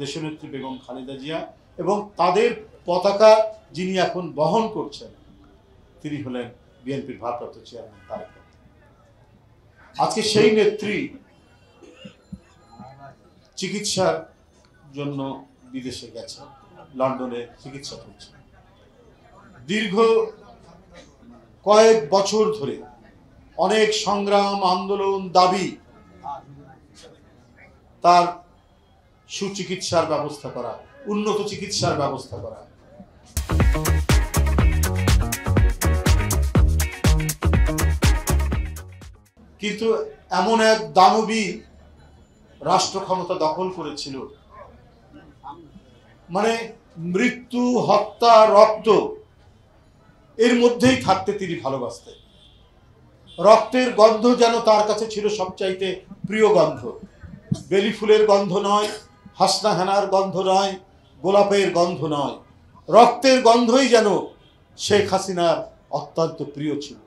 দেশনেত্রী বেগম খালেদা জিয়া এবং তাদের পতাকা যিনি এখন বহন করছেন তিনি হলেন বিএনপির ভারপ্রাপ্ত চেয়ারম্যান তারেক রহমান। আজকে সেই নেত্রী চিকিৎসার জন্য বিদেশে গেছে, লন্ডনে চিকিৎসা করছে। দীর্ঘ কয়েক বছর ধরে অনেক সংগ্রাম, আন্দোলন, দাবি তার সুচিকিৎসার ব্যবস্থা করা, উন্নত চিকিৎসার ব্যবস্থা করা। কিন্তু এমন এক দানবী রাষ্ট্র ক্ষমতা দখল করেছিল, মানে মৃত্যু, হত্যা, রক্ত এর মধ্যেই থাকতে তিনি ভালোবাসতেন। রক্তের গন্ধ যেন তার কাছে ছিল সবচাইতে প্রিয় গন্ধ। বেলি ফুলের গন্ধ নয়, হাসনা হেনার গন্ধ নয়, গোলাপের গন্ধ নয়, রক্তের গন্ধই যেন শেখ হাসিনার অত্যন্ত প্রিয় ছিল।